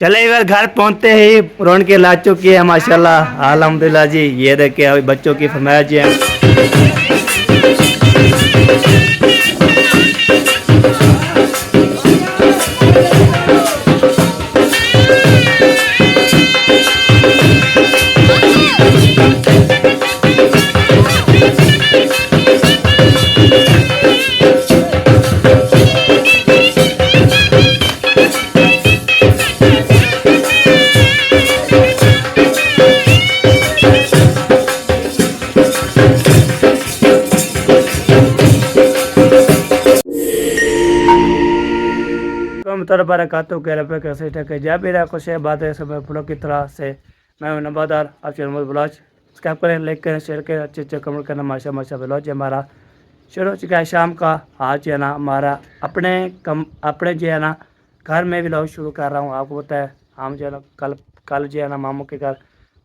चले इधर घर पहुंचते ही रौनकें ला चुकी है माशाल्लाह अल्हम्दुलिल्लाह जी। ये देखे अभी बच्चों की फरमाइश है। बरकातों के रब कैसे टके जा भी रहा कुछ है बात है समय फलों की तरह से मैं हूं नंबरदार आप चैनल ब्लॉग सब्सक्राइब करें, लाइक करें, शेयर करें, अच्छे अच्छे कमेंट करना। माशा माशा ब्लॉग हमारा शुरू हो चुका है शाम का। आज जो है ना हमारा अपने जो है ना घर में ब्लॉग शुरू कर रहा हूँ। आपको पता है हम जो है ना कल जो है ना मामू के घर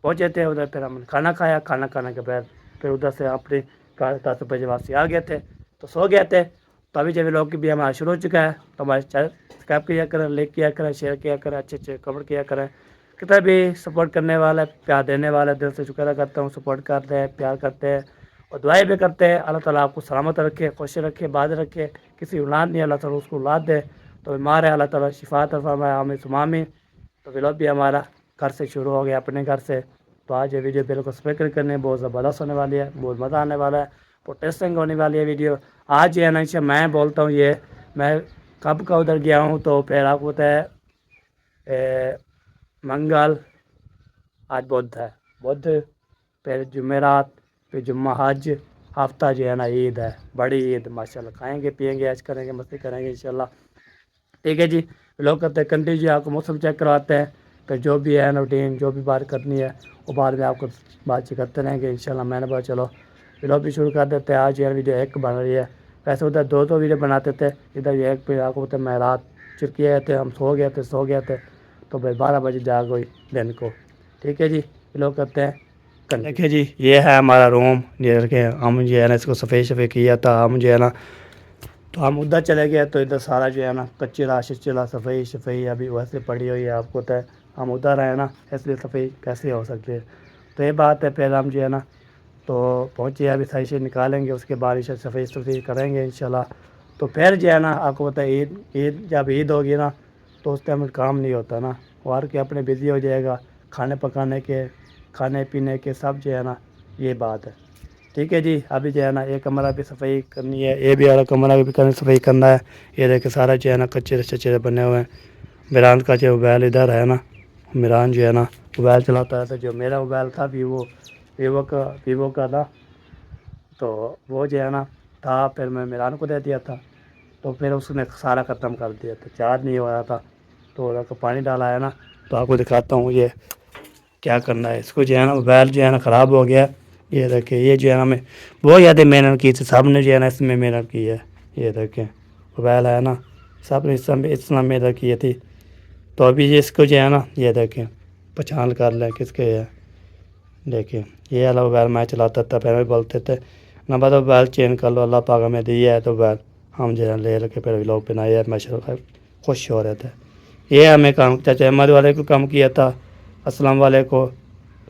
पहुँचे थे। उधर फिर हमने खाना खाया, खाना खाने के बाद फिर उधर से अपने घर 10 बजे वापसी आ गए थे तो सो गए थे। तो अभी जब व्लॉग भी हमारा शुरू हो चुका है तो हमारे चैनल सब्सक्राइब किया करें, लाइक किया करें, शेयर किया करें, अच्छे अच्छे कमेंट किया करें। कितना भी सपोर्ट करने वाला है, प्यार देने वाला है, दिल से शुक्र करता हूँ। सपोर्ट करते हैं, प्यार करते हैं और दुआएं भी करते हैं। अल्लाह ताला आपको सलामत रखे, खुश रखे, बाद रखे। किसी औलाद नहीं अल्लाह ताला उसको औलाद दे। तो बीमार है अल्लाह ताला शिफात फरमाए आमीन सुमामी। तो व्लॉग भी हमारा घर से शुरू हो गया, अपने घर से। तो आज ये वीडियो बिल्कुल स्पेशल करने बहुत ज़बरदस्त होने वाली है, बहुत मज़ा आने वाला है, प्रोटेस्टिंग होने वाली है वीडियो। आज ये ना मैं बोलता हूँ ये मैं कब का उधर गया हूँ तो फिर आपको पता है मंगल, आज बुध है, बुध फिर जुमेरात, फिर जुम्मा, हज, हफ्ता जो है ना ईद है, बड़ी ईद माशाल्लाह। खाएंगे पिएंगे ऐश करेंगे मस्ती करेंगे इंशाल्लाह। ठीक है जी, लोग करते हैं कंटिन्यू। आपको मौसम चेक करवाते हैं, फिर जो भी है रूटीन जो भी बात करनी है वो बाद में आपको बातचीत करते रहेंगे इंशाल्लाह। मैंने बोला चलो व्लॉग भी शुरू कर देते हैं। आज यार वीडियो एक बन रही है, वैसे उधर दो वीडियो बनाते थे, इधर ये एक पे आपको पता है मैं रात चुके गए थे, हम सो गए थे तो भाई 12 बजे जाग गई दिन को। ठीक है जी, व्लॉग करते हैं। देखिए जी ये है हमारा रूम। ये रखे हम जो है ना इसको सफ़ेद किया था हम जो है ना, तो हम उधर चले गए तो इधर सारा जो है ना कच्ची राशि चला सफ़ाई अभी वैसे पड़ी हुई है। आपको तो है हम उधर आए ना, इसलिए सफ़ाई कैसे हो सकती है। तो ये बात है, फिर हम जो है ना तो पहुँचे अभी सही से निकालेंगे, उसके बाद सफ़ाई करेंगे इंशाल्लाह। तो फिर जो है ना आपको पता है ईद जब ईद होगी ना तो उस टाइम काम नहीं होता ना, और के अपने बिज़ी हो जाएगा खाने पकाने के, खाने पीने के सब जो है ना, ये बात है। ठीक है जी, अभी जो है ना एक कमरा भी सफाई करनी है, ये भी वाला कमरा भी सफाई करना है। ये देखे सारा जो है ना कच्चे चच्चे बने हुए हैं। मिरान का जो मोबाइल इधर है ना, मिरान जो है ना मोबाइल चलाता है। तो जो मेरा मोबाइल था वीवो का था, तो वो जो है ना था, फिर मैं मिरान को दे दिया था। तो फिर उसने सारा ख़त्म कर दिया था, चार्ज नहीं हो रहा था। तो अगर पानी डाला है ना, तो आपको दिखाता हूँ ये क्या करना है। इसको जो है ना मोबाइल जो है ना ख़राब हो गया। ये देखें, ये जो है ना मैं बहुत ज़्यादा मेहनत की थी, सब ने जो है ना इसमें मेहनत की है। ये देखें मोबाइल है ना, सब ने इतना मेहनत की थी। तो अभी ये इसको जो है ना ये देखें पहचान कर लें किसके है। देखें ये वाला मोबाइल मैं चलाता था, पहले बोलते थे ना बता मोबाइल चेंज कर लो, अल्लाह पाक हमें दिया है तो मोबाइल हम जो है ले के फिर लोग बनाए माशा खुश हो रहे थे। ये हमें काम चाचा अहमद वाले को काम किया था, अस्सलाम वालेकुम।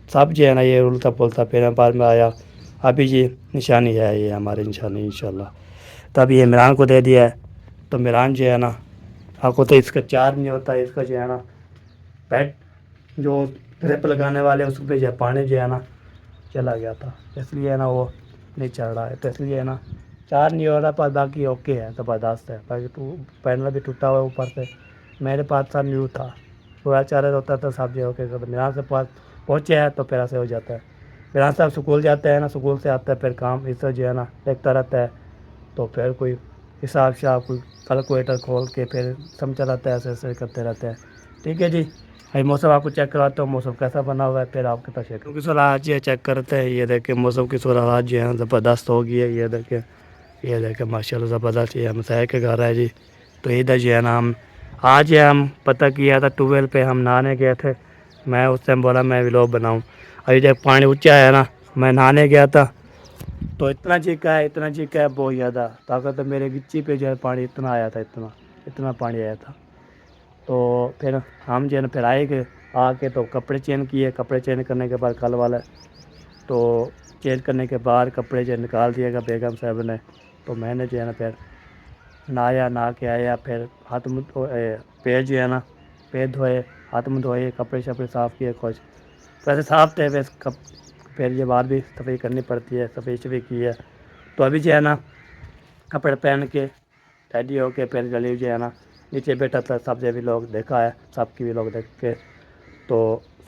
सब जो है ना ये उल्टा पुलता फिर बाद में आया। अभी ये निशानी है, ये हमारी निशानी इंशाल्लाह। तब ये इमरान को दे दिया है। तो इमरान जो है ना आपको तो इसका चार्ज नहीं होता, इसका जो है ना बैट जो ड्रिप लगाने वाले उस पर जो पानी जो है ना चला गया था, इसलिए है ना वो नहीं चल रहा है। तो इसलिए है ना चार्ज नहीं हो रहा, पर बाकी ओके है, ज़बरदस्त है। बाकी पैनल भी टूटा हुआ है ऊपर से, मेरे पास था न्यू था, पूरा चार्ज होता था सब जो ओके। तो मेरा से पास पहुँचे हैं तो फिर ऐसे हो जाता है। फिर यहाँ से आप स्कूल जाते हैं ना, स्कूल से आता है फिर काम इससे जो है ना देखता रहता है। तो फिर कोई हिसाब शाब कोई कैलकुलेटर खोल के फिर समझा रहता है, ऐसे ऐसे करते रहते हैं। ठीक है जी, अभी मौसम आपको चेक कराता हूँ मौसम कैसा बना हुआ है, फिर आपके पास क्योंकि सूरत आज ये चेक करते हैं। ये देखें मौसम की सूरत आज जो है ज़बरदस्त हो गई है। ये देखें माशाल्लाह ज़बरदस्त। ये हम साय के घर है जी। तो इधर जो है ना आज हम पता किया था 12 पे हम नहाने गए थे। मैं उस टाइम बोला मैं व्लॉग बनाऊँ। अभी जब पानी ऊँचा है ना, मैं नहाने गया था तो इतना चीखा है बहुत ज़्यादा ताकत। मेरे गिच्ची पे जो है पानी इतना आया था, इतना पानी आया था। تو پھر ہم جو ہے نا پھر آئے کہ آ کے تو کپڑے چینج کیے، کپڑے چینج کرنے کے بعد کل والا تو چینج کرنے کے بعد کپڑے جو نکال دیے گا بیگم صاحب نے، تو میں نے جو ہے نا پھر نہایا، نہا کے آیا، پھر ہاتھ منہ پیر جو ہے نا پیر دھوئے، ہاتھ منہ دھوئے، کپڑے شپڑے صاف کیے کچھ ویسے صاف تھے، ویسے پھر یہ بعد بھی صفائی کرنی پڑتی ہے، صفائی شفائی کی ہے۔ تو ابھی جو ہے نا کپڑے پہن کے ریڈی ہو کے پھر گلی جو ہے نا نیچے بیٹھا تھا، سب سے بھی لوگ دیکھا ہے، سب کی بھی لوگ دیکھ کے تو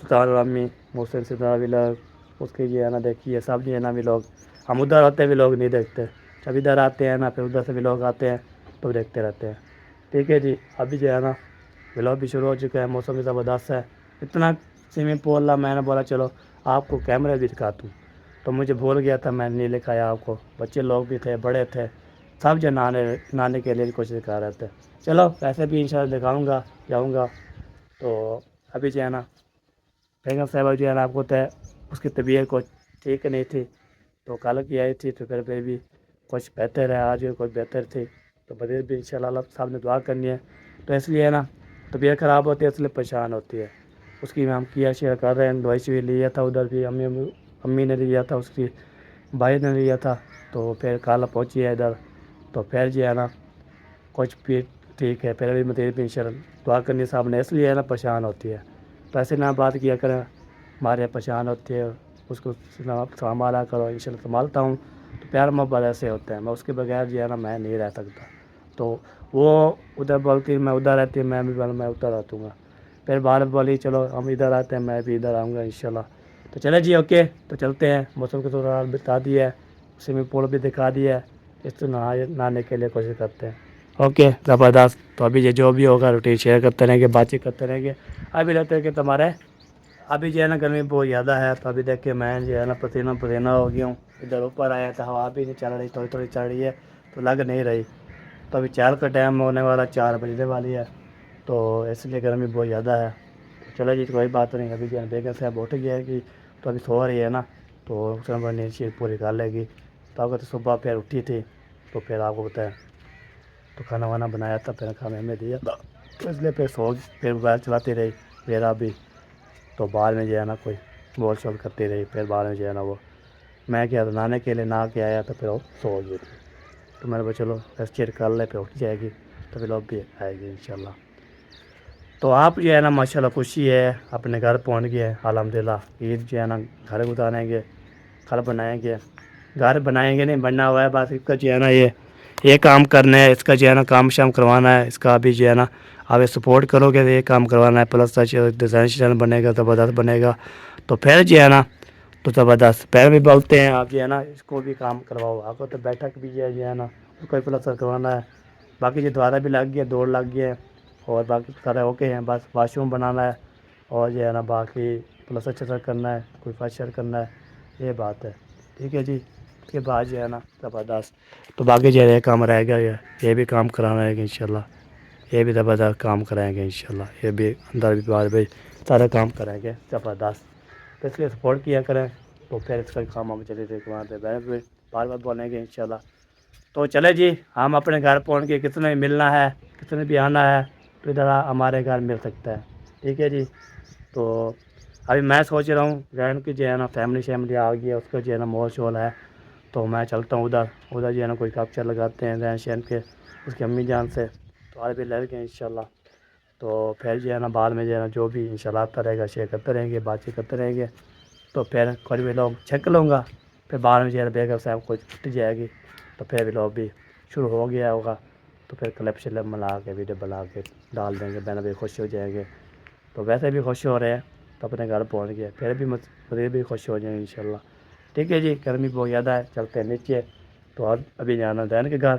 سلطان امی محسن سدھا بھی لوگ اس کی جو ہے نا دیکھیے، سب جو ہے نا بھی لوگ، ہم ادھر ہوتے بھی لوگ نہیں دیکھتے، جب ادھر آتے ہیں نا پھر ادھر سے بھی لوگ آتے ہیں تو دیکھتے رہتے ہیں۔ ٹھیک ہے جی، ابھی جو ہے نا ولاگ بھی شروع ہو چکا ہے، موسم بھی زبردست ہے، اتنا سوئمنگ پول لا میں نے بولا چلو آپ کو کیمرے بھی دکھاتا ہوں، تو مجھے بھول گیا تھا، میں نے نہیں لکھایا آپ کو، بچے لوگ بھی تھے، بڑے تھے، سب جو نہانے کے لیے کوشش کر رہے تھے۔ چلو ویسے بھی انشاءاللہ دکھاؤں گا، جاؤں گا۔ تو ابھی جو ہے نا بیگم صاحبہ جو ہے نا آپ کو طے اس کی طبیعت کو ٹھیک نہیں تھی، تو کل کی آئی تھی، تو پھر بھی کچھ بہتر ہے، آج بھی کچھ بہتر تھی، تو بدیر بھی انشاءاللہ اللہ صاحب نے دعا کرنی ہے، تو اس لیے نا طبیعت خراب ہوتی ہے، اس لیے پریشان ہوتی ہے، اس کی ہم کیا شیئر کر رہے ہیں، دوائی شوئی لیا تھا ادھر بھی، امی نے لیا تھا، اس کی بھائی نے لیا تھا، تو پھر کل پہنچی ہے ادھر، تو پھر جو ہے نا کچھ بھی ٹھیک ہے، پھر ابھی مدیر بھی انشاءاللہ دعا کرنی صاحب نے، اس لیے ہے نا پریشان ہوتی ہے، تو ایسے نہ بات کیا کریں، ہمارے پریشان ہوتی ہے، اس کو سنبھالا کرو، انشاءاللہ سنبھالتا ہوں، تو پیار محبت ایسے ہوتے ہیں، میں اس کے بغیر جو ہے نا میں نہیں رہ سکتا، تو وہ ادھر بولتی میں ادھر رہتی میں بھی بولوں میں ادھر رہوں گا، پھر بار بولی چلو ہم ادھر آتے ہیں، میں بھی ادھر آؤں گا انشاءاللہ۔ تو چلے جی اوکے، تو چلتے ہیں، موسم کو تھوڑا بتا دیا ہے، سوئمنگ پول بھی دکھا دیا ہے، اس سے نہانے کے لیے کوشش کرتے ہیں۔ اوکے زبردست، تو ابھی یہ جو بھی ہوگا روٹین شیئر کرتے رہیں گے، بات چیت کرتے رہیں گے۔ ابھی لگتا ہے کہ تمہارے ابھی جو ہے نا گرمی بہت زیادہ ہے، تو ابھی دیکھ کے میں جو ہے نا پسینہ پسینہ ہو گیا ہوں، ادھر اوپر آیا تھا، ہوا بھی نہیں چل رہی، تھوڑی تھوڑی چل رہی ہے تو لگ نہیں رہی، تو ابھی 4 کا ٹائم ہونے والا، 4 بجنے والی ہے، تو اس لیے گرمی بہت زیادہ ہے۔ تو چلو جی کوئی بات نہیں، ابھی جو ہے بیگم صاحب اٹھ گیا ہے کہ تو ابھی سو رہی ہے نا، تو اس میں نیند شید پوری کر لے گی، تو اگر صبح پھر اٹھی تھی تو پھر آپ کو بتائیں تو کھانا وانا بنایا تھا، پھر کھانے میں دیا تھا، تو اس لیے پھر پھر موبائل چلاتی رہی، میرا بھی تو بعد میں جو ہے نا کوئی بول شول کرتی رہی، پھر بعد میں جو ہے نا وہ میں کیا تھا نہانے کے لیے نہا کے آیا تو پھر وہ سو گئی تھی، تو میں نے بولا چلو ریسٹ چیٹ کر لے، پھر اٹھ جائے گی تو پھر لوگ بھی آئے گی انشاءاللہ۔ تو آپ جو ہے نا ماشاءاللہ خوشی ہے، اپنے گھر پہنچ گئے الحمدللہ، عید جو ہے نا گھر گزاریں گے، گھر بنائیں گے، گھر بنائیں گے نہیں بننا ہوا ہے، بس اس کا جو ہے نا یہ کام کرنا ہے، اس کا جو ہے نا کام شام کروانا ہے، اس کا ابھی جو ہے نا آپ سپورٹ کرو گے تو یہ کام کروانا ہے، پلس ڈیزائن بنے گا، زبردست بنے گا، تو پھر جو ہے نا تو زبردست پیر بھی بولتے ہیں آپ جو ہے نا اس کو بھی کام کرواؤ، آپ کو تو بیٹھک بھی جو ہے نا اس کو بھی پلستر کروانا ہے، باقی جو دوارہ بھی لگ گیا، دوڑ لگ گیا ہے، اور باقی سارے اوکے ہیں، بس واش روم بنانا ہے، اور جو ہے نا باقی پلستر چلستر کرنا ہے، کوئی فاشر کرنا ہے، یہ بات ہے۔ ٹھیک ہے جی، اس کے بعد جو ہے نا زبردست، تو باقی جو ہے یہ کام رہ گیا، یہ بھی کام کرانا ہے انشاءاللہ، یہ بھی زبردست کام کرائیں گے انشاءاللہ، یہ بھی اندر بھی باہر بھی سارے کام کریں گے زبردست، تو اس لیے سپورٹ کیا کریں، تو پھر اس کا کام ہم چلے تھے وہاں پہ بار بار بولیں گے انشاءاللہ۔ تو چلے جی، ہم اپنے گھر پہنچ کے کتنے ملنا ہے، کتنے بھی آنا ہے تو ادھر ہمارے گھر مل سکتا ہے۔ ٹھیک ہے جی، تو ابھی میں سوچ رہا ہوں رہن کی جو ہے نا فیملی شیملی آ گئی ہے، اس کا جو ہے نا مول شول ہے، تو میں چلتا ہوں ادھر جو ہے نا کوئی کپچر لگاتے ہیں رہن شہن کے اس کی امی جان سے، تو آج بھی لڑ گئے انشاءاللہ، تو پھر جو ہے نا بعد میں جو ہے نا جو بھی انشاءاللہ آتا رہے گا شیئر کرتے رہیں گے، بات چیت کرتے رہیں گے، تو پھر کوئی بھی لوگ چھک لوں گا، پھر بعد میں جو ہے بیگم صاحب کو چھٹ جائے گی، تو پھر بھی لوگ بھی شروع ہو گیا ہوگا، تو پھر کلپ شلپ ملا کے ویڈیو بنا کے ڈال دیں گے، بہن بھی خوش ہو جائیں گے، تو ویسے بھی خوش ہو رہے ہیں، تو اپنے گھر پہنچ گئے، پھر بھی مزید بھی خوش ہو جائیں گے انشاءاللہ۔ ٹھیک ہے جی، گرمی بہت زیادہ ہے، چلتے ہیں نیچے، تو ابھی جانا دین کے گھر،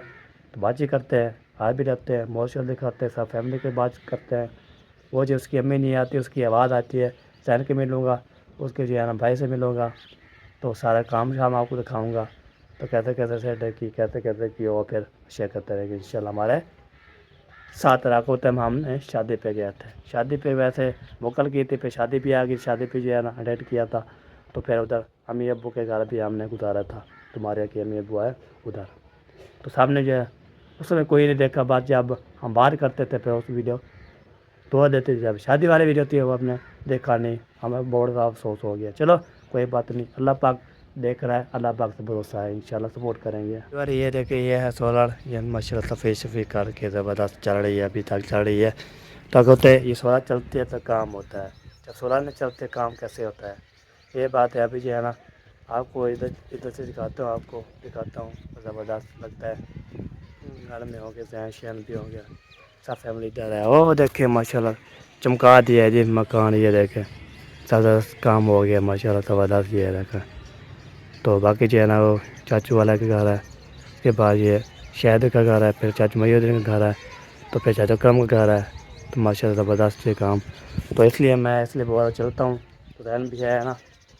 تو بات چیت کرتے ہیں، آئے بھی رہتے ہیں، موشل دکھاتے ہیں، سب فیملی کے بات کرتے ہیں، وہ جو اس کی امی نہیں آتی اس کی آواز آتی ہے، سہن کے ملوں گا، اس کے جو ہے نا بھائی سے ملوں گا، تو سارا کام شام آپ کو دکھاؤں گا، تو کیسے کیسے سیٹ ہے کی، کیسے کیسے کی، اور پھر شیئر کرتے رہیں گے انشاءاللہ۔ ہمارے 7 راکھوں تم ہم نے شادی پہ گیا تھے، شادی پہ ویسے بکل کی تھی، پھر شادی بھی آ گئی، شادی پہ جو ہے نا اٹینڈ کیا تھا، تو پھر ادھر امی ابو کے گھر بھی ہم نے گزارا تھا، تمہارے کے امی ابو آئے ادھر، تو سامنے جو ہے اس میں کوئی نہیں دیکھا، بات جب ہم بات کرتے تھے پھر اس ویڈیو دعا دیتے تھے. جب شادی والی ویڈیو تھی وہ آپ نے دیکھا نہیں, ہمیں بہت زیادہ افسوس ہو گیا. چلو کوئی بات نہیں, اللہ پاک دیکھ رہا ہے, اللہ پاک سے بھروسہ ہے, انشاءاللہ سپورٹ کریں گے. اور یہ دیکھیں یہ ہے سولر, یہ ماشاء اللہ صفائی شفی کر کے زبردست چل رہی ہے, ابھی تک چل رہی ہے. تک ہوتے یہ سولر چلتی ہے تو کام ہوتا ہے, جب سولر نہیں چلتے کام کیسے ہوتا ہے, یہ بات ہے. ابھی جو ہے نا آپ کو ادھر سے دکھاتا ہوں, آپ کو دکھاتا ہوں, زبردست لگتا ہے. گھر میں ہو گیا, ذہن شہن بھی ہو گیا, سب فیملی ادھر ہے. وہ دیکھیں ماشاء اللہ چمکا دیا ہے جی مکان, یہ دیکھیں زبردست کام ہو گیا ماشاء اللہ زبردست. یہ دیکھیں تو باقی جو ہے نا وہ چاچو والا کا گھر ہے, اس کے بعد یہ شہد کا گھر ہے, پھر چاچو محی الدین کا گھر ہے, تو پھر چاچو کرم کا گھر ہے. تو ماشاء اللہ زبردست یہ کام, تو اس لیے میں بہت چلتا ہوں, تو ذہن بھی ہے نا,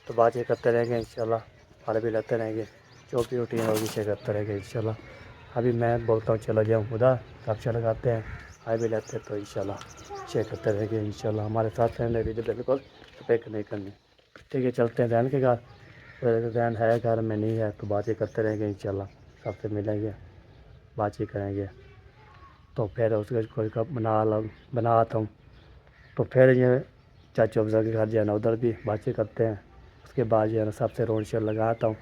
تو بات یہ کرتے رہیں گے انشاءاللہ, پھل بھی لیتے رہیں گے, جو بھی روٹین ہوگی شیئر کرتے رہیں گے انشاءاللہ. ابھی میں بولتا ہوں چلا جاؤں خدا, کپچا لگاتے ہیں, آئے بھی لیتے ہیں, تو انشاءاللہ شیئر کرتے رہیں گے انشاءاللہ. ہمارے ساتھ رہنے بھی بالکل فیک نہیں کرنی. ٹھیک ہے, چلتے ہیں ذہن کے گھر. ذہن ہے گھر میں نہیں ہے, تو بات یہ کرتے رہیں گے انشاءاللہ, سب سے ملیں گے, بات چیت کریں گے. تو پھر اس کا کوئی کپ بنا آتا ہوں, تو پھر یہ چاچو افضل کے گھر جو ہے نا ادھر بھی بات چیت کرتے ہیں. اس کے بعد جو ہے نا سب سے روڈ شیئر لگاتا ہوں,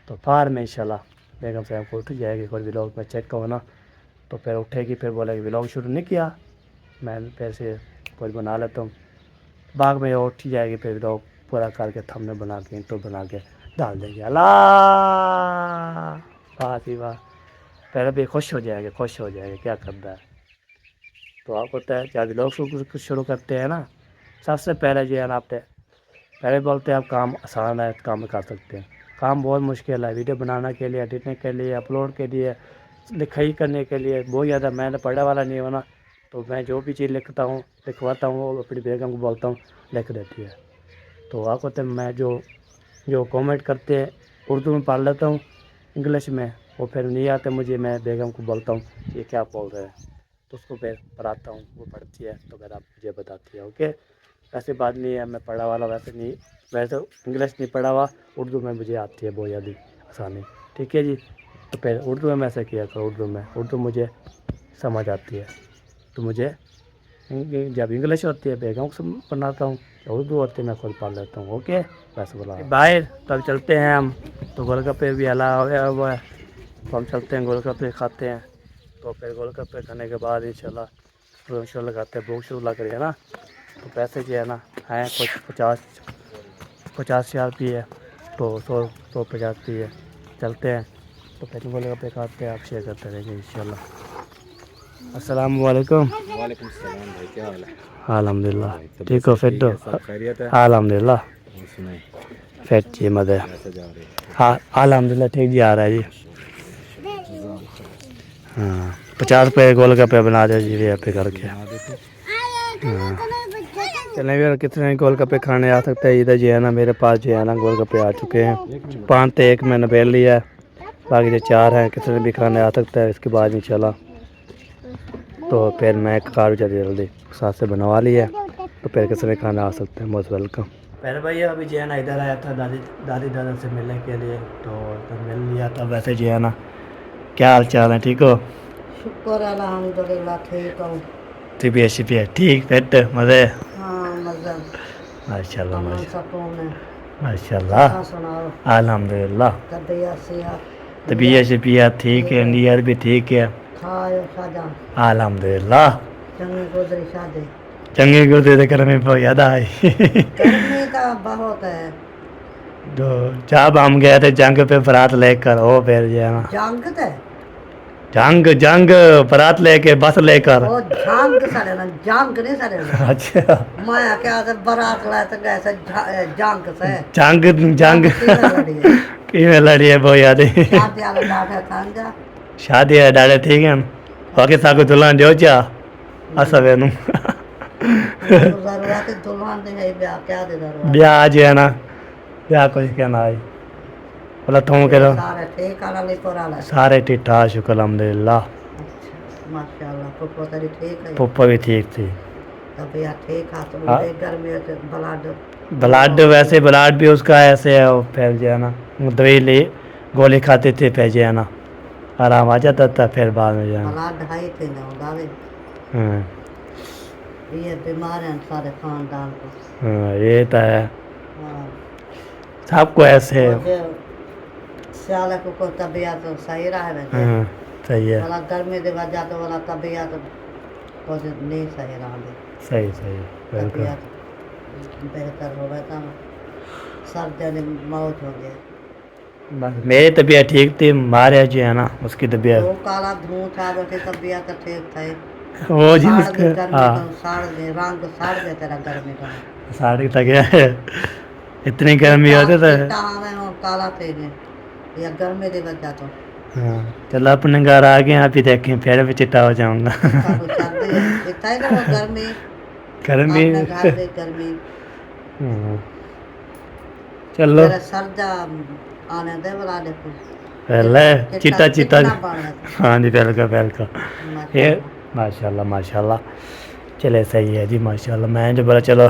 تو فار میں انشاءاللہ بیگم صاحب کو اٹھ جائے گی, کوئی ولاگ میں چیک کروں نا, تو پھر اٹھے گی, پھر بولے گی ولاگ شروع نہیں کیا, میں پھر سے کوئی بنا لیتا ہوں. باغ میں اٹھ جائے گی, پھر ولاگ پورا کر کے تھمنے بنا کے انٹرو بنا کے ڈال دیں گے. اللہ واہ سی واہ, پہلے بھی خوش ہو جائے گا, خوش ہو جائے گا, کیا کرتا ہے. تو آپ ہوتا ہے جب لوگ شروع کرتے ہیں نا, سب سے پہلے جو ہے نا آپ پہلے بولتے ہیں آپ کام آسان ہے, کام کر سکتے ہیں. کام بہت مشکل ہے, ویڈیو بنانے کے لیے, ایڈیٹنگ کے لیے, اپلوڈ کے لیے, لکھائی کرنے کے لیے بہت زیادہ. میں نے پڑھنے والا نہیں ہونا, تو میں جو بھی چیز لکھتا ہوں لکھواتا ہوں وہ اپنی بیگم کو بولتا ہوں لکھ دیتی ہے. تو آپ ہوتے ہیں میں جو کامنٹ کرتے ہیں اردو میں پڑھ لیتا ہوں, انگلش میں وہ پھر نہیں آتے مجھے, میں بیگم کو بولتا ہوں یہ کیا بول رہے ہیں, تو اس کو پھر پڑھاتا ہوں, وہ پڑھتی ہے, تو پھر آپ مجھے بتاتی ہے. اوکے, ایسی بات نہیں ہے میں پڑھا والا, ویسے نہیں, ویسے انگلش نہیں پڑھا ہوا, اردو میں مجھے آتی ہے بہت زیادہ آسانی. ٹھیک ہے جی, تو پھر اردو میں ایسے کیا کرو, اردو مجھے سمجھ آتی ہے, تو مجھے جب انگلش ہوتی ہے بیگم کو بناتا ہوں, اردو ہوتی ہے میں خود پڑھ لیتا ہوں. اوکے, ویسے بولا باہر تب چلتے ہیں ہم, تو گول گپے بھی ہلا ہوا ہے, تو ہم چلتے ہیں گول گپے کھاتے ہیں. تو پھر گول گپے کھانے کے بعد انشاءاللہ روم شو لگاتے ہیں, بھوک شروع لگ رہی ہے نا, تو پیسے جو ہے نا ہیں کچھ 50 روپیے ہے, تو 150 روپیے چلتے ہیں. تو پھر گول گپے کھاتے ہیں, آپ شیئر کرتے رہیں گے انشاءاللہ. السلام علیکم. وعلیکم السلام بھائی, کیا حال ہے؟ الحمد للہ اور بھائی طبیعت ٹھیک ہو, صحت پھر تو ٹھیک ہے, سب خیریت ہے؟ الحمد للہ اور سنائیں پھر جی مد ہے, کیسا جا رہی ہے؟ ہاں الحمد للہ ٹھیک جی, آ رہا ہے جی. ماشاء اللہ ماشاء اللہ, جزاک خیر. ہاں 50 روپئے گول گپے بنا دے جی پہ کر جی کے. بنا دیتے. ہاں چلیں بھی, اور کتنے گول گپے کھانے آ سکتے ہیں ادھر جو ہے نا, میرے پاس جو ہے نا گول گپے آ چکے ہیں. ایک منٹ بتائیں. 5 ایک میں نے بیل لیا ہے, باقی جو 4 ہیں کسی بھی کھانے آ سکتا ہے. اس کے بعد انشاءاللہ تو پھر میں کار جلدی ساتھ سے بنوا لی ہے, تو پھر کسی نے کھانا آ سکتے ہیں. Most welcome. پہلے بھائی ابھی جو ہے نا ادھر آیا تھا دادی دادا سے ملنے کے لیے, تو مل لیا تھا. ویسے جو ہے نا کیا حال چال ہے, ٹھیک ہو؟ شکر الحمدللہ ٹھیک ہوں. طبیعت شبیعت ٹھیک, فٹ مزے؟ ہاں مزہ, ماشاء اللہ امن سکون ہے. ماشاء اللہ تسا سناؤ, الحمد للہ. طبیعت صحت طبیعت شبیعت ٹھیک ہے, نیت بھی ٹھیک ہے کھاؤ شاجان, الحمد للہ. چنگی گزری شادی. چنگی گزری تو گرمی بہت زیادہ آئی. گرمی تو بہت ہے. تو جب ہم گئے تھے جنگ پہ برات لے کر, وہ پھر جو ہے نا جنگ تے جنگ برات لے کے, بس لے کر. او جنگ سڑے نا, جنگ نہیں سڑے نا. اچھا میں کیا برات لائے تو گئے سے جنگ سے. جنگ کیوں لڑی ہے, کیویں لڑی ہے بہت زیادہ. شادی والے ڈاٹے تھان جا. شادی ہے ڈاڑے ٹھیک ہیں, باقی ساکو دلہن دیو چا اسا وینو. ضرورت دلہن دی ہے, بیاہ کیا دی ضرورت. بیاہ جو ہے نا, بیاہ کچھ کہنا ہے بولا تم کرو. سارے ٹھیک والا پور والا. سارے ٹھیک ٹھاک, شکر الحمد للہ. اچھا ماشاء اللہ, پھپھو تیری ٹھیک ہے, پھوپھا بھی ٹھیک تھی. طبیعت ٹھیک ہے, تو ہاں گرمی ہے بلڈ بلڈ, ویسے بلڈ بھی اس کا ایسے ہے, وہ پھر جو ہے نا دوائی لی گولی کھاتے تھے, پھر جو ہے نا آرام آ جاتا تھا, پھر بعد میں جو ہے نا بلڈ ہائی تھے نا داوے. ہاں یہ بیمار ہیں سارے خاندان کو. ہاں یہ تو ہے ہاں سب کو ایسے ہے. مجھے سیال کو طبیعت صحیح رہے ویسے ہاں صحیح ہے والا گرمی دی وجہ تو والا طبیعت کچھ نہیں صحیح رہی. صحیح صحیح بالکل. طبیعت بہتر ہو گیا تھا سردی موت ہو گیا. بس میری طبیعت ٹھیک تھی ماریا جو ہے نا اس کی طبیعت وہ کالا دھوں تھا بیٹھی طبیعت ٹھیک تھی. وہ جی اس ساڑ کا دی گرمی ہاں کا ساڑ دے رنگ ساڑ دے تیرا گرمی کا. ساڑی تک ہے اتنی گرمی ہوتی تو کالا تھے یا گرمی دی وجہ تو ہاں چلو اپنے گھر آ گئے آپ ہی دیکھیں پھر بھی چٹا ہو جاؤں گا. سردی اتنا ہی تو گرمی گرمی اپنے گھر دی گرمی ہاں چلو تیرے سردا آنے دے بلا دیکھو پہلے چٹا چٹا بنے ہاں جی بالکل بالکل یہ ماشاء اللہ. ماشاء اللہ چلے صحیح ہے جی ماشاء اللہ. میں جو بولا چلو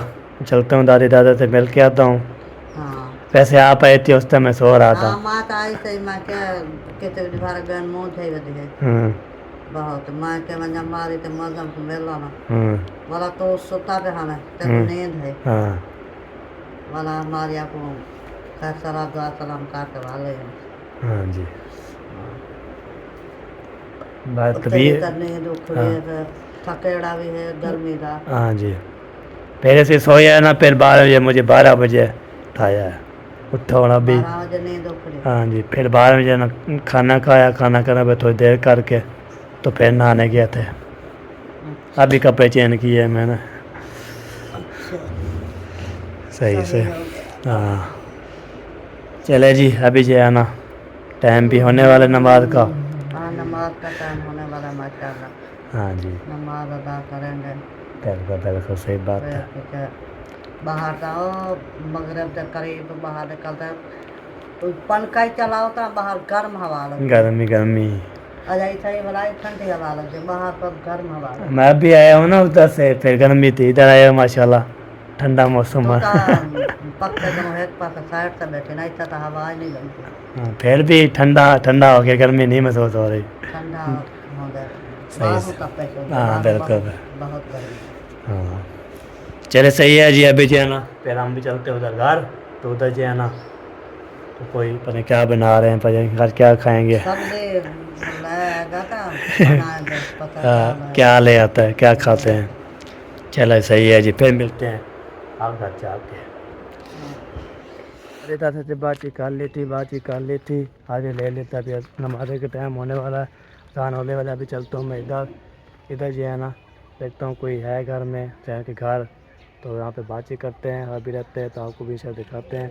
چلتا ہوں دادی دادا سے مل کے آتا ہوں. ہاں ویسے آپ آئی تھی اس ٹائم میں سو رہا تھا. ہاں ماں آئی صحیح میں کہ کتے بھارت بہن منہ تھے ودی ہاں بہت میں کہ میں ماری تے مزم کو ملنا ہاں والا تو ستا پہ ہمیں تے نیند ہے ہاں والا ماریا کو خیسرا دعا سلام کرتے والے ہاں جی بات تیری بھی کرنے دکھڑی ہے تھکیڑا بھی ہے گرمی کا. ہاں جی پہلے سے سویا ہے نا پھر 12 بجے مجھے 12 بجے اٹھایا ہے اٹھا ہونا بھی. 12 بجے نیند اکھڑی. ہاں جی پھر 12 بجے نا کھانا کھایا کھانا کھانا پہ تھوڑی دیر کر کے تو پھر نہانے گئے تھے. ابھی کپڑے چینج کیے میں نے. اچھا صحیح سے ہو گیا. ہاں چلے جی ابھی جو ہے نا ٹائم بھی ہونے والا نماز کا. ہاں نماز کا ٹائم ہونے والا ماشاء اللہ. ہاں جی نماز ادا کریں گے بالکل بالکل صحیح بات ہے. پھر کچھ باہر جاؤ مغرب کے قریب باہر نکلتا ہے پنکھا ہی چلاؤ تو باہر گرم ہوا لگتی ہے. گرمی گرمی اجائی صحیح بلائی ٹھنڈی ہوا لگتی ہے باہر پر گرم ہوا لگتی ہے. میں بھی آیا ہوں نا ادھر سے پھر گرمی تھی ادھر آیا ہوں ماشاء اللہ ٹھنڈا موسم تو ہے. پکے دونوں ایک پاس سائڈ سے بیٹھے نا اتنا تو ہوا ہی نہیں لگتی. ہاں پھر بھی ٹھنڈا ٹھنڈا ہو گیا گرمی نہیں محسوس ہو رہی. ٹھنڈا ہو گیا صحیح باہر سے تپے سے ہاں باہر بالکل بہت گرمی. ہاں چلے صحیح ہے جی ابھی جو ہے نا پھر ہم بھی چلتے ادھر گھر تو ادھر جو ہے نا تو کوئی پتہ نہیں کیا بنا رہے ہیں پتہ نہیں گھر کیا کھائیں گے. سبزی لائے گا تھا بنائے گا پتہ کیا لے آتا ہے کیا کھاتے ہیں. چلو صحیح ہے جی پھر ملتے ہیں آپ گھر جا کے. ارے دادا سے بات چیت کر لی تھی آگے لے لیتا ابھی نماز کا ٹائم ہونے والا ہے اذان ہونے والا ہے. ابھی چلتا ہوں میں ادھر جو ہے نا دیکھتا ہوں کوئی ہے گھر میں چاہے کہ گھر تو یہاں پہ بات چیت کرتے ہیں اور بھی رہتے ہیں تو آپ کو بھی شاید دکھاتے ہیں.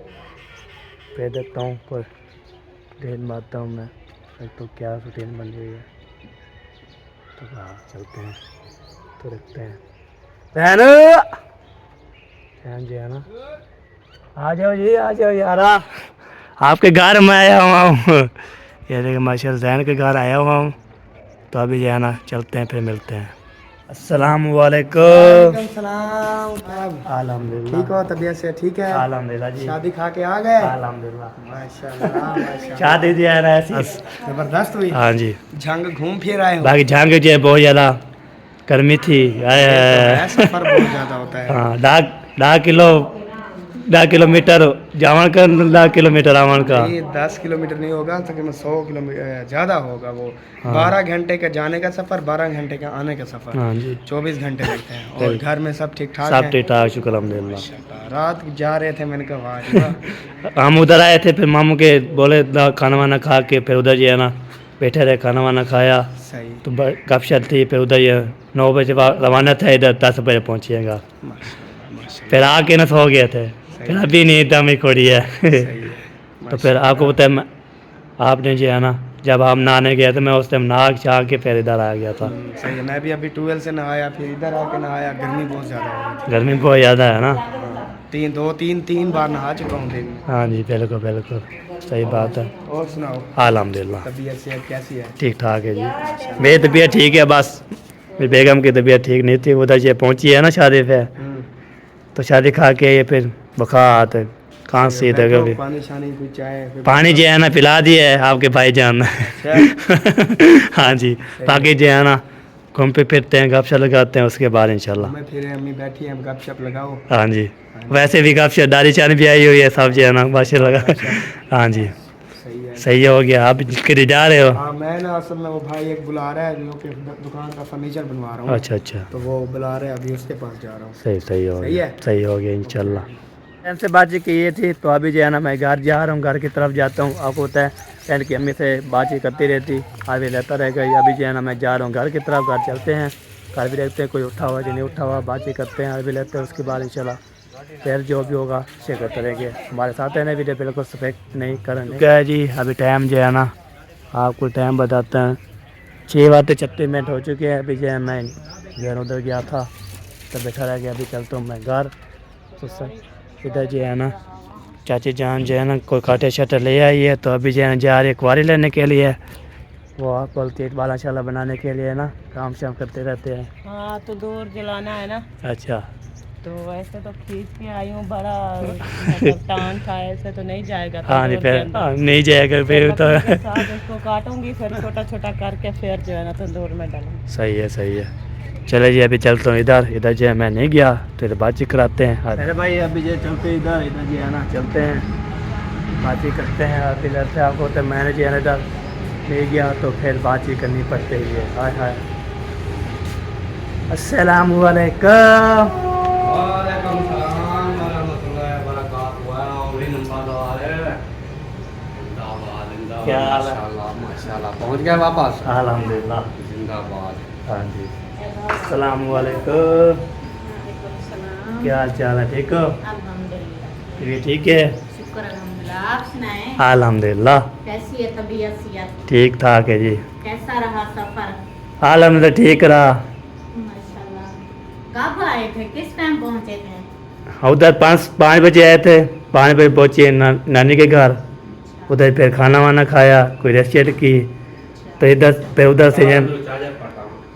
پھر دیکھتا ہوں پر دین مارتا ہوں میں تو کیا روٹین بن رہی ہے تو باہر چلتے ہیں تو رکھتے ہیں. بہن جی ہے نا آ جاؤ جی آ جاؤ یار آپ کے گھر میں آیا ہوا ہوں. یہ دیکھیں ماشاء اللہ زین کے گھر آیا ہوا ہوں تو ابھی جو ہے نا چلتے ہیں پھر ملتے ہیں. السلام علیکم. وعلیکم السلام صاحب. الحمد للہ ٹھیک ہو طبیعت سے ٹھیک ہے الحمد للہ جی شادی کھا کے آ گئے الحمد للہ ماشاء اللہ ماشاء اللہ شادی جو ہے نا ایسی زبردست ہوئی. ہاں جی جھنگ گھوم پھر آئے ہو. باقی جھانگ جو ہے بہت زیادہ گرمی تھی. یہ تو ہے سفر بہت زیادہ ہوتا ہے. ہاں 10 کلو میٹر جاون کا 10 کلو میٹر آون کا. نہیں 10 کلومیٹر نہیں ہوگا تقریباً 100 کلومیٹر زیادہ ہوگا وہ. ہاں 12 گھنٹے کا جانے کا سفر 12 گھنٹے کا آنے کا سفر ہاں جی 24 گھنٹے لگتے ہیں. اور گھر میں سب ٹھیک ٹھاک سب ہیں. ٹھیک ٹھاک شکر الحمد للہ. ماشاء اللہ رات جا رہے تھے میں نے کہا واہ جی واہ. ہم ادھر آئے تھے پھر ماموں کے بولے کھانا وانا کھا کے پھر ادھر جو ہے نا بیٹھے رہے کھانا وانا کھایا صحیح تو گپ شپ تھی. پھر ادھر 9 بجے روانہ تھا ادھر 10 بجے پہنچیے گا. ماشاء اللہ ماشاء پھر آ کے نا سو گئے تھے پھر ابھی نہیں دم ہی کھوڑی ہے. صحیح ہے. تو پھر آپ کو بتایا آپ نے جو ہے نا جب ہم نہانے گئے تھے میں اس ٹائم نہا چاہ کے پھر ادھر آ گیا تھا. صحیح ہے. میں بھی ابھی 12 سے نہایا پھر ادھر آ کے نہایا. گرمی بہت زیادہ ہو رہی گرمی بہت زیادہ ہے نا. تھی. 3 بار نہا چکا ہوں دن میں. ہاں جی بالکل بالکل صحیح بات ہے. اور سناؤ الحمد للہ طبیعت صحت کیسی ہے. ٹھیک ٹھاک ہے جی. میری طبیعت ٹھیک ہے بس میری بیگم کی طبیعت ٹھیک نہیں تھی. ادھر یہ پہنچی ہے نا شادی پہ تو شادی کھا کے یہ پھر بخار کھانسی تک بیٹھو پانی شانی کوئی چائے پانی جو ہے نا پلا دیا ہے آپ کے بھائی جان. اچھا ہاں جی باقی جو ہے نا घूमते फिरते हैं, गपशप लगाते हैं, उसके बाद इंशाल्लाह। मैं फिर अम्मी बैठी हैं, गप शप लगाओ। हाँ जी, वैसे भी गपशप दादी चान भी आई हुई है, सब जो है ना माशाल्लाह। हाँ जी, सही है। सही हो गया। आप किधर जा रहे हो? हाँ मैं ना असल में वो भाई एक बुला रहा है जो कि दुकान का फर्नीचर बनवा रहा हूँ। अच्छा अच्छा, तो वो बुला रहे हैं, अभी उसके पास जा रहा हूँ। सही हो सही गया, है? सही हो गया इंशाल्लाह। इनसे बातचीत की ये थी, तो अभी जो है ना मैं घर जा रहा हूँ, घर की तरफ जाता हूँ। आपको होता है बहन की अम्मी से बातचीत करती रहती, अभी लेता रह गई। अभी जो है ना मैं जा रहा हूँ घर की तरफ, घर चलते हैं, घर भी देखते हैं कोई उठा हुआ कि नहीं उठा हुआ, बातचीत करते हैं, अभी लेते हैं, उसके बाद इंशाल्लाह फिर जो भी होगा शेयर करते रहेंगे। हमारे साथ है वीडियो बिल्कुल सफेक्ट नहीं करेंगे। क्या है जी, अभी टाइम जो है ना आपको टाइम बताते हैं, 6:36 हो चुके हैं। अभी जो है मैं घर उधर गया था तो बैठा रह गया, अभी चलता हूँ मैं घर। तो सर इधर जो है ना चाची जान जो है ना कोई काटे शटर ले आई है, तो अभी जो है ना जा रही है कुआरी लेने के लिए, वो बोलती है बाला शाला बनाने के लिए ना, काम शाम करते रहते हैं। हाँ तो दूर जलाना है ना, अच्छा, तो ऐसे तो खींच के आई हूँ, बड़ा मतलब टान था, ऐसे तो नहीं जाएगा। हाँ जी, फिर नहीं जाएगा फिर तो। इसको काटूंगी, फिर छोटा छोटा करके फिर जो है ना तंदूर में डालूंगी। सही है। चले जी, अभी चलता हूँ इधर जो है मैं नहीं गया, तो इधर बातचीत कराते हैं। अरे भाई अभी जो चलते इधर जो है ना चलते हैं, बातचीत करते हैं। अभी लड़ते आपको तो मैंने जो है ना इधर नहीं गया, तो फिर बातचीत करनी पड़ती है। हाय हाय, अस्सलाम वालेकुम। क्या हाल है? माशाल्लाह पहुंच गया वापस। अल्हम्दुलिल्लाह, जिंदाबाद। हाँ जी। अस्सलाम वालेकुम, क्या हाल चाल है? ठीक हो? अल्हम्दुलिल्लाह, ये ठीक है? शुक्र अल्हम्दुलिल्लाह। आप सुनाएं, अल्हम्दुलिल्लाह कैसी है तबीयत सियत? ठीक ठाक है जी, कैसा रहा सफर? अल्हम्दुलिल्लाह ठीक रहा। माशाल्लाह। कब आए थे, किस टाइम पहुंचे थे? उधर 5 बजे आए थे, 5 बजे पहुँचे नानी के घर, उधर फिर खाना वाना खाया, कोई रेस्टोरेंट की, तो इधर फिर उधर से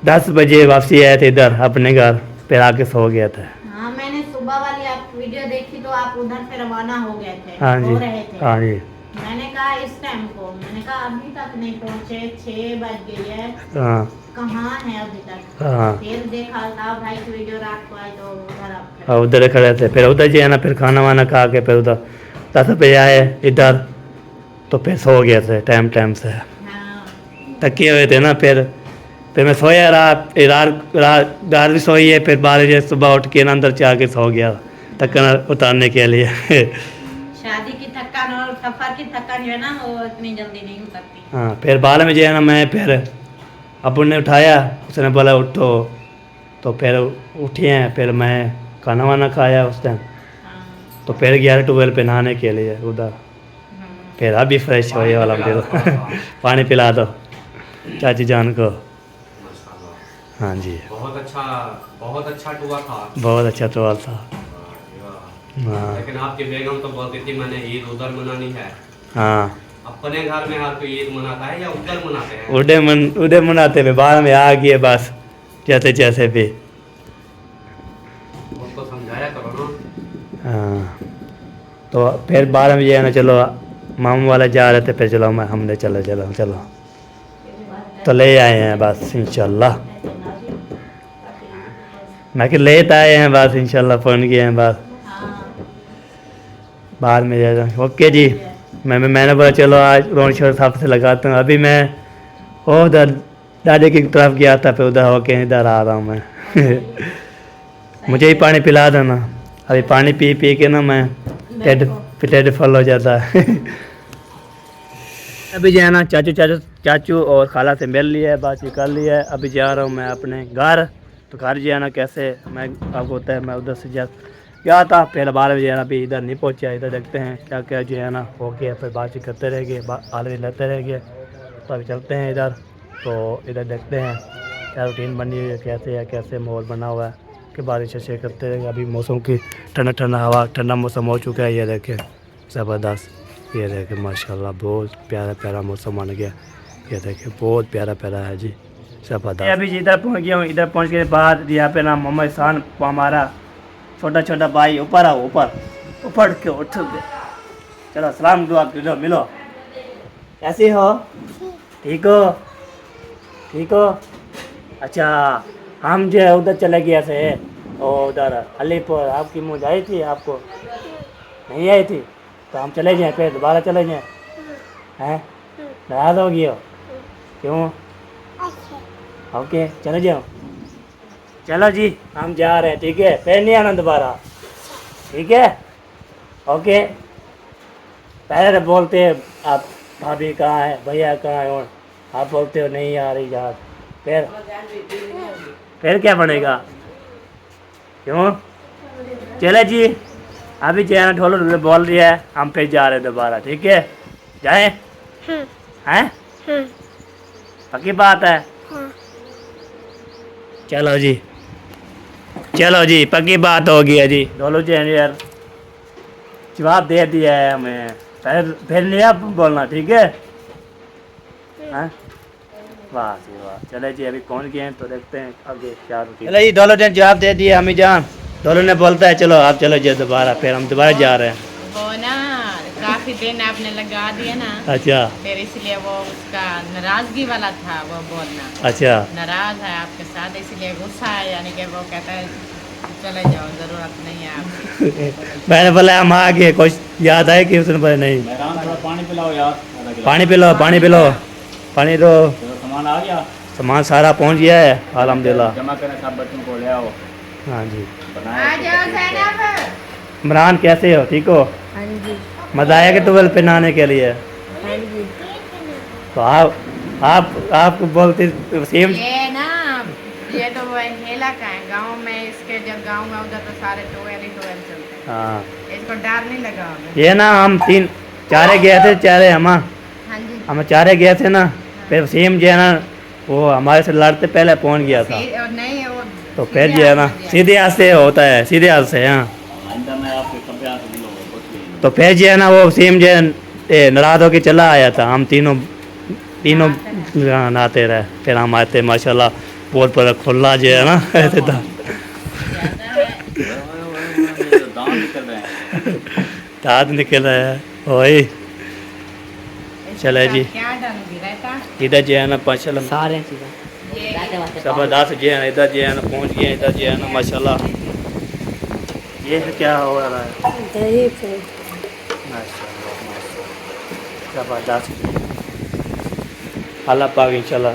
10 बजे वापसी आए थे इधर अपने घर, फिर आके सो गया था। हाँ मैंने सुबह वाली आप वीडियो देखी, तो आप उधर से रवाना हो गए थे, हाँ हो जी, रहे थे। हाँ जी, मैंने कहा इस टाइम को, मैंने कहा अभी तक नहीं पहुंचे, 6 बज गई है, हाँ कहाँ है अभी तक? हाँ। फिर देखा था भाई की वीडियो रात को आई, तो उधर आप और उधर खड़े थे, फिर उधर जो है ना फिर खाना वाना खा के फिर उधर 10 बजे आए इधर, तो फिर सो गए थे टाइम से, हाँ। थके हुए थे ना। फिर मैं सोया, रात भी सोई है, फिर 12 बजे सुबह उठ के ना अंदर जा के सो गया थकन उतारने के लिए। शादी की थकान और सफर की थकान जो है ना वो इतनी जल्दी नहीं उतरती। हाँ, फिर 12 बजे है ना मैं फिर अबू ने उठाया, उसने बोला उठो, तो फिर उठे हैं, फिर मैं खाना वाना खाया उस टाइम, हाँ। तो फिर 11-12 पे नहाने के लिए उधर, फिर अभी फ्रेश हो वाला पानी पिला दो चाची जान को। हाँ जी, बहुत अच्छा टूर था। बहुत अच्छा टूर था। हाँ लेकिन आपकी बेगम तो बोलती थी मैंने ईद उधर मनानी है। हाँ, अपने घर में हर कोई ईद मनाता है या उधर मनाते हैं? उधर मनाते हुए 12 में आ गए बस, जैसे भी। उसको समझाया करो ना। हाँ, तो फिर 12 बजे है ना चलो मामू वाला जा रहे थे, फिर चलो हमने चलो तो ले आए हैं बस इंशाल्लाह। मैं कि लेट आए हैं बस इंशाल्लाह, फ़ोन किए हैं बस, बाद में जाएगा। ओके जी, मैंने बोला चलो आज रोड शोर साहब से लगाता हूँ। अभी मैं उधर दादी की तरफ गया था, फिर उधर होके इधर आ रहा हूँ मैं। मुझे ही पानी पिला देना, अभी पानी पी के ना मैं टेड फल हो जाता है। अभी जो है ना चाचू और खाला से मिल लिया है, बातचीत कर लिया है। अभी जा रहा हूँ मैं अपने घर, तो घर जो है ना कैसे मैं आपको होता है, मैं उधर से गया था पहले 12 बजे, अभी इधर नहीं पहुँचा। इधर देखते हैं क्या जो है ना हो गया, फिर बातचीत करते रह गए, आलवी लेते रह गए। तो अभी चलते हैं इधर, तो इधर देखते हैं क्या रूटीन बनी हुई है, कैसे है, कैसे माहौल बना हुआ है, कि बारिश शेयर करते रहेंगे। अभी मौसम की ठंडा हवा, ठंडा मौसम हो चुका है। ये देखें ज़बरदस्त, ये देखें माशाल्लाह बहुत प्यारा मौसम बन गया। ये देखें बहुत प्यारा है जी, ज़बरदस्त। अभी इधर पहुँच गया हूँ। इधर पहुँच के बाद यहाँ पे ना मोहम्मद शान हमारा छोटा भाई ऊपर आओ, ऊपर के उठ गए। चलो सलाम दुआ करो, मिलो, कैसे हो? ठीक हो? अच्छा हम जो है उधर चले गए थे और उधर अली पर आपकी मुझ आई थी आपको नहीं आई थी तो हम चले जाएं फिर दोबारा चले जाएं हैं नाराज हो गए हो क्यों ओके चले जाओ चलो जी हम जा रहे हैं ठीक है फिर नहीं आना दोबारा ठीक है ओके पहले तो बोलते हैं आप भाभी कहाँ है भैया कहाँ है और आप बोलते हो नहीं आ रही यार फिर क्या बनेगा क्यों चले जी अभी जो है ना ढोलो ढोलो बोल रही है हम फिर जा रहे हैं दोबारा ठीक है जाए हैं पक्की बात है चलो जी पक्की बात हो गई है जी ढोलो जी ने यार जवाब दे दिया है हमें फिर नहीं आप बोलना ठीक है हैं वाह जी वाह चले जी अभी पहुंच गए हैं तो देखते हैं आगे क्या रूटीन चलो जी डॉलर ने जवाब दे दिया हमें जान डॉलर ने बोलता है चलो आप चलो जी दोबारा फिर हम दोबारा जा रहे हैं वो ना काफी दिन आपने लगा दिया ना अच्छा फिर इसलिए वो उसका नाराजगी वाला था वो बोलना अच्छा नाराज है आपके साथ इसलिए गुस्सा है यानी कि वो कहता है चले जाओ जरूरत नहीं है आपकी मैंने बोला हम आ गए कुछ याद है कि उसने बोला नहीं पानी पिलाओ यार पानी पिलो पानी दो सामान आ गया सामान सारा पहुंच गया है अल्हम्दुलिल्लाह जमा करें सब बच्चों को ले आओ हाँ जी आ जाओ ज़ैनब इमरान कैसे हो ठीक हो हाँ जी मजा आया कि टुवेल पे नहाने के लिए हाँ जी तो आप बोलते सेम ये ना ये तो वो हेला का है गांव में इसके जब गांव में उधर तो सारे टोवेल ही टोवेल चलते हैं हाँ इसको डर नहीं लगा हमें ये ना हम चारे गए थे चारे हाँ जी हम चारे गए थे ना फिर सेम जो है ना वो हमारे से लड़ते पहले पहुंच गया था और नहीं वो तो फिर जो है ना सीधे हाथ से होता है सीधे हाथ से हाँ तो फिर जो है ना वो सेम जो है नाराज होके चला आया था हम तीनों नहाते रहे फिर हम आते माशाल्लाह बहुत बड़ा खुला जो है ना ऐसे था दांत निकल रहा है वही चले जी क्या डालूंगी रायता इधर जो है ना माशाल्लाह सारे ये जबरदस्त जो है ना इधर जो है ना पहुंच गए इधर जो है ना माशाल्लाह ये है क्या हो रहा है दही पे माशाल्लाह जबरदस्त अल्लाह पाक इंशाल्लाह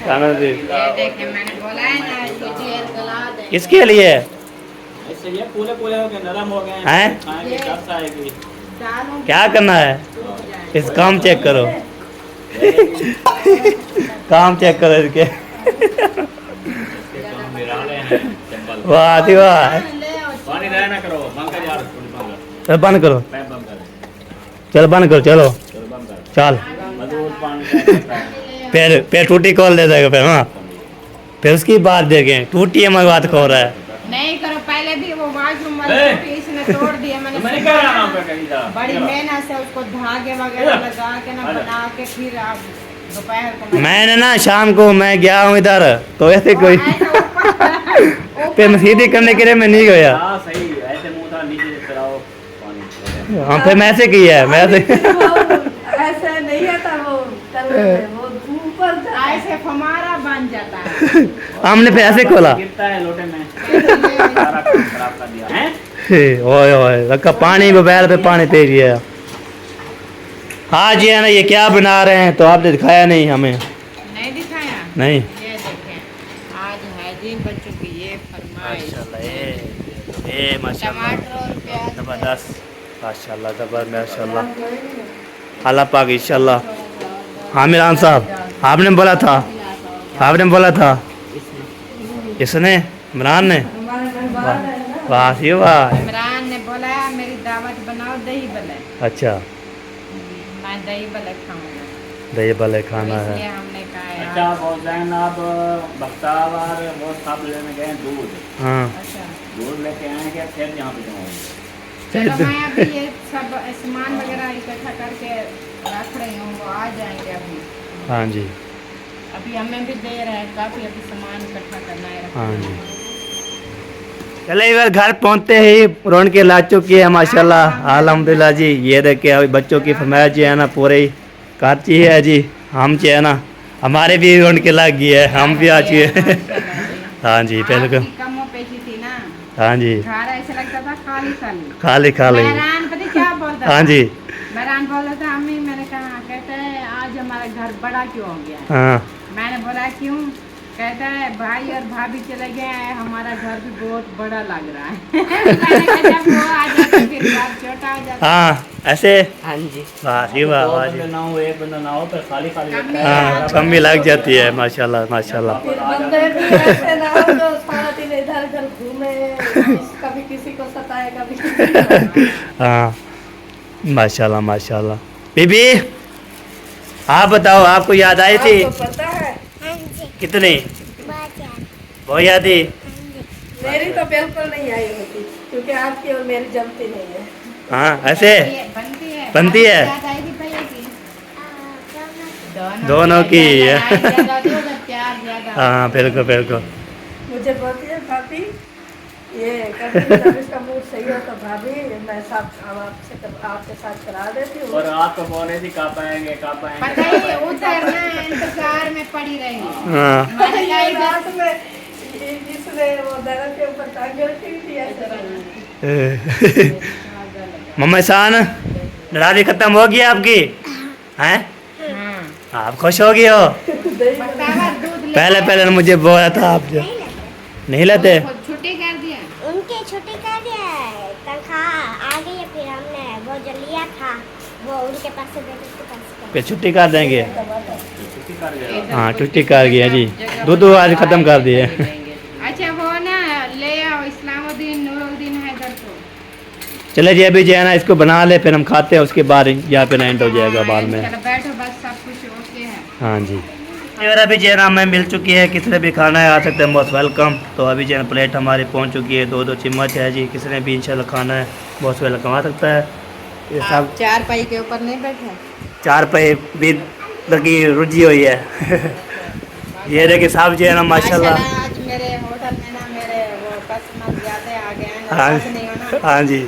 खाना दे ये देखे मैंने बोला है ना ये ढेर गला दे किसके लिए इससे ये पूले पूले हो गए नरम हो गए हैं खाएंगे दस आएगी डालूं क्या करना है इस काम चेक करो काम चेक करो इसके वाह जी वाह पानी रहा ना करो बंद कर यार चल बंद करो पैप बंद कर चल बंद करो चलो चलो बंद कर चल मजबूत पानी फिर टूटी खोल दे देगा फिर हाँ फिर उसकी बात देखें टूटी है मैं बात खो रहा है नहीं करो पहले भी वो वॉशरूम वाली ए! टोटी इसने तोड़ दिया मैंने मैंने क्या रहा पे कहीं था बड़ी मेहनत से उसको धागे वगैरह लगा के ना बना के फिर आप दोपहर को मैंने ना शाम को मैं गया हूँ इधर तो ऐसे कोई फिर मैं सीधी करने के लिए मैं नहीं गया हां सही ऐसे मुंह था नीचे चलाओ पानी हाँ फिर मैं ऐसे किया है मैं ऐसे ऐसे नहीं आता वो वो ऊपर ऐसे हमारा बन जाता है हमने फिर ऐसे खोला गिरता है लोटे में सारा काम खराब कर दिया हैं ओए ओए रखा पानी मोबाइल पे पानी तेज गया हाँ जी है ना ये क्या बना रहे हैं तो आपने दिखाया नहीं हमें नहीं दिखाया नहीं ये देखें आज है जी बच्चों की ये फरमाइश ये माशाल्लाह टमाटर और प्याज जबरदस्त माशाल्लाह जबरदस्त माशाल्लाह अल्लाह पाक इंशाल्लाह हाँ इमरान साहब आपने बोला था इसने इमरान ने वाह जी वाह इमरान ने बोला मेरी दावत बनाओ दही भले अच्छा मैं दही भले खाऊंगा दही भले खाना है इसलिए हमने कहा अच्छा यार बहुत जैनब बख्तार वो सब लेने गए दूध हाँ अच्छा दूध लेके आएंगे फिर यहाँ पे जाऊँगे चलो मैं अभी ये सब सामान वगैरह इकट्ठा करके रख रही हूँ वो आ जाएंगे अभी हाँ जी अभी हमें भी देर है काफ़ी अभी सामान इकट्ठा करना है हाँ जी चले इधर घर पहुंचते ही रौनक ला चुकी है माशाल्लाह अल्हम्दुलिल्लाह जी ये देखिए अभी बच्चों की फरमाइश जो है ना पूरी करती है जी हम जो है ना हमारे भी उड़ के लग गई है, हम भी आ चुके हैं। हाँ जी बिल्कुल, आपकी कमो पेशी थी ना, हाँ जी घर ऐसा लगता था खाली खाली। खाली खाली। मेहरान पता क्या बोलता हाँ था? जी मेहरान बोलता था अम्मी, मैंने कहा, कहता है आज हमारा घर बड़ा क्यों हो गया? हाँ मैंने बोला क्यों? कहता है भाई और भाभी चले गए हैं, हमारा घर भी बहुत बड़ा लग रहा है। मैंने कहा जब वो आ जाते फिर घर छोटा हो जाता। हाँ ऐसे हाँ जी वाह जी वाह वाह जी। ना हो एक बंदा ना हो पर खाली खाली कम ही हाँ आता कम भी लग जाती है, माशाल्लाह माशाल्लाह। फिर बंदे भी ऐसे ना हो जो सारा दिन इधर उधर घूमे, कभी किसी को सताए कभी किसी को। हाँ माशाल्लाह माशाल्लाह। बीबी आप बताओ, आपको याद आई थी? आपको पता है कितनी? बहुत याद थी। मेरी तो बिल्कुल नहीं आई होती, क्योंकि आपकी और मेरी जमती नहीं है। हाँ ऐसे बनती है। बनती है। याद आई थी भैया की? दोनों की है। लड़ाई ज्यादा होती है, उधर प्यार ज्यादा। हाँ बिल्कुल बिल्कुल। मुझे बोलती है भाभी, ये कभी जब इसका मूड सही हो तो भाभी मैं साथ आपके साथ करा देती हूँ। और आप तो बोल रहे थी कब आएंगे कब आएंगे। पता ही उधर ना इंतजार में पड़ी रही। हाँ मैंने कहा ये इधर रात में जिसने वो दरख्त के ऊपर टांग रखी थी ऐसे। मम्मा सान लड़ाई खत्म हो गई आपकी? हैं हाँ। आप खुश हो गए हो? बतावा दूध ले पहले पहले मुझे बोला था आप जो नहीं लेते। छुट्टी कर दिया। उनकी छुट्टी कर दिया है, तनख्वाह आ गई है, फिर हमने वो जो लिया था वो उनके पास से बेटे के पास से फिर छुट्टी कर देंगे। हाँ छुट्टी कर गया जी, दूध आज खत्म कर दिए। अच्छा वो ना ले आओ, इस्लामुद्दीन नूरुद्दीन हैदर को। चले जी अभी जो है ना इसको बना ले, फिर हम खाते हैं, उसके बाद यहाँ पे एंड हो जाएगा बाद में। चलो बैठो, बस सब कुछ ओके है। हाँ जी और अभी जो है ना हमें मिल चुकी है, किसी ने भी खाना है आ सकते हैं, बहुत वेलकम। तो अभी जो है प्लेट हमारी पहुंच चुकी है, 2-2 चम्मच है जी, किसी ने भी इंशाल्लाह खाना है बहुत वेलकम आ सकता है। ये सब चार पाई के ऊपर नहीं बैठे? 4 पे भी लगी रुझी हुई है। ये देखिए साहब जो है ना माशाल्लाह। आज मेरे होटल में ना मेरे वो कस्टमर ज्यादा आ गए हैं, हाँ ऐसा नहीं होना। हाँ जी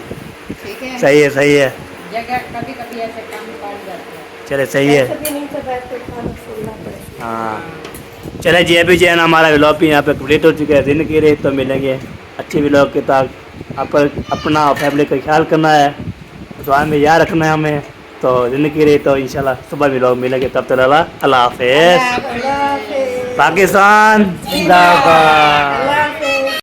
ठीक है, सही है सही है। जगह कभी कभी ऐसे कम पड़ जाते हैं। चले सही है। कभी नीचे बैठ के खाना सुनना पड़ेगा। हाँ चले जी अभी जो है ना हमारा व्लॉग भी यहाँ पे कंप्लीट हो चुका है। दिन की रेत तो मिलेंगे अच्छी व्लॉग के तक। अपना फैमिली का ख्याल करना है, दुआ में याद रखना है हमें। तो दिन की रेत तो इंशाल्लाह सुबह व्लॉग मिलेंगे, तब तक अल्लाह हाफिज़। अल्लाह हाफिज़। पाकिस्तान जिंदाबाद।